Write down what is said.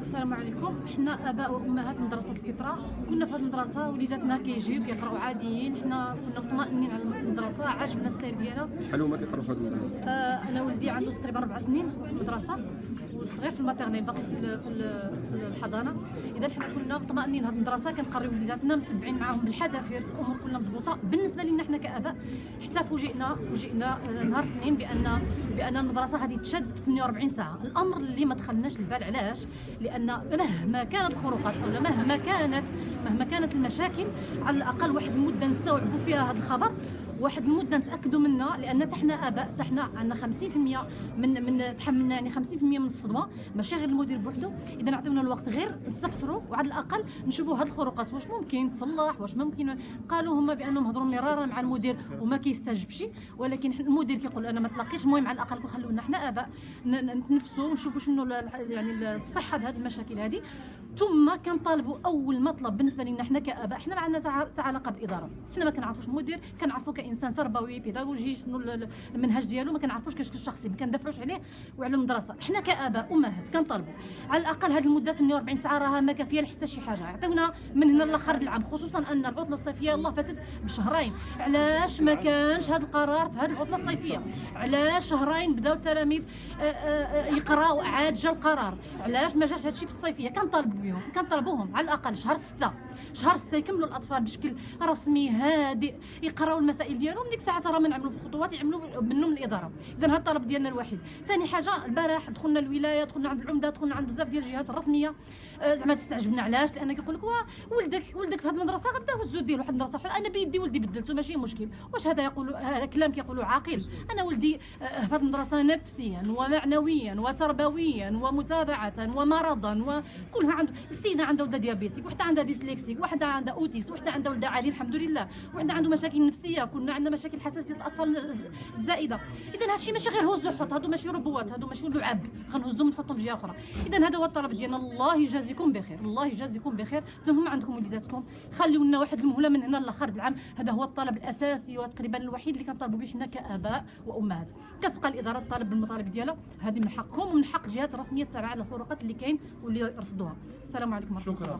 السلام عليكم. حنا اباء وامهات مدرسه الفطره، كنا في هذه المدرسه وليداتنا كيجيو كيقراو عاديين، حنا كنا مطمئنين على المدرسه، عاجبنا السير ديالها. شحال هما كيقراو في هذه المدرسه؟ انا ولدي عنده تقريبا 4 سنين في المدرسه، والصغير في الماتيرنيل باقي في الحضانه. اذا حنا كنا مطمئنين هذه المدرسه، كنقريو وليداتنا متبعين معاهم بالحذافير، الامور كلها مضبوطه. بالنسبه لنا حنا كاباء حتى فوجئنا نهار الاثنين بان المدرسه غادي تشد في 48 ساعه، الامر اللي ما دخلناش البال. علاش؟ لان مهما كانت الخروقات او مهما كانت المشاكل، على الاقل واحد المده نستوعبوا فيها هذا الخبر، واحد المده نتاكدوا منها، لان حتى حنا اباء، حتى حنا عندنا 50% من تحملنا، يعني 50% من الصدمه، ماشي غير المدير بوحده. اذا عطيونا الوقت غير نستفسروا، وعلى الاقل نشوفوا هذه الخروقات واش ممكن تصلح، واش ممكن. قالوا هما بانهم هضروا مرارا مع المدير وما كيستجبش، ولكن المدير كيقول انا ما تلاقيش. المهم على الاقل خلونا حنا اباء نتنفسوا ونشوفوا شنو يعني الصحه هذه المشاكل هذه. ثم كنطالبوا اول مطلب بالنسبه لنا حنا كاباء، حنا ما عندنا حتى علاقه بالاداره، حنا ما كنعرفوش المدير، كنعرفوا كانسان تربوي بيداغوجي شنو المنهج ديالو، ما كنعرفوش كشكل شخصي، ما كندافعوش عليه وعلى المدرسه. حنا كاباء امهات كنطالبوا على الاقل هذه المده 48 ساعه راها ما كافيه لحتى شي حاجه، يعطيونا من هنا لاخر العام، خصوصا ان العطله الصيفيه الله فاتت بشهرين. علاش ما كانش هذا القرار في هذه العطله الصيفيه؟ علاش شهرين بداو التلاميذ يقراو عاد جا القرار؟ علاش ما جاش هذا الشيء في الصيفيه؟ كنطالبوهم على الاقل شهر 6 يكملوا الاطفال بشكل رسمي هادئ، يقراو المسائل ديالهم، ديك الساعه راه ما نعملوا في خطوات يعملوا منهم الاداره. اذا هذا الطلب ديالنا الوحيد. ثاني حاجه، البارح دخلنا الولايه، دخلنا عند العمده، دخلنا عند بزاف ديال الجهات الرسميه، زعما تستعجبنا. علاش؟ لان كيقول لك ولدك في هذه المدرسه غدا هزو دير واحد المدرسه اخرى. انا بيدي ولدي بدلته ماشي مشكل. واش هذا هذا كلام كيقولوا عاقل؟ انا ولدي في هذه المدرسه نفسيا ومعنويا وتربويا ومتابعه ومرضا وكلها. عنده السيده عندها ولده ديابيتيك، وحده عندها ديسليكسيك، وحده عندها اوتيست، وحده عندها ولده عادي الحمد لله، وحده عنده مشاكل نفسيه، كنا عندنا مشاكل حساسيه الاطفال الزائده. اذا هادشي ماشي غير هزوا حط، هادو ماشي ربوات، هادو ماشي لعب غنهزوهم نحطهم في جهه اخرى. اذا هذا هو الطلب ديالنا. الله يجازيكم بخير، الله يجازيكم بخير. انتم عندكم وليداتكم، خليوا لنا واحد المهله من هنا لاخر العام. هذا هو الطلب الاساسي وتقريبا الوحيد اللي كنطالبوا به حنا كاباء وامهات. كتبقى الاداره تطالب بالمطالب ديالها، هذه من حقكم ومن حق الجهات الرسميه التابعه للخروقات اللي كاين واللي رصدوها. السلام عليكم ورحمه الله.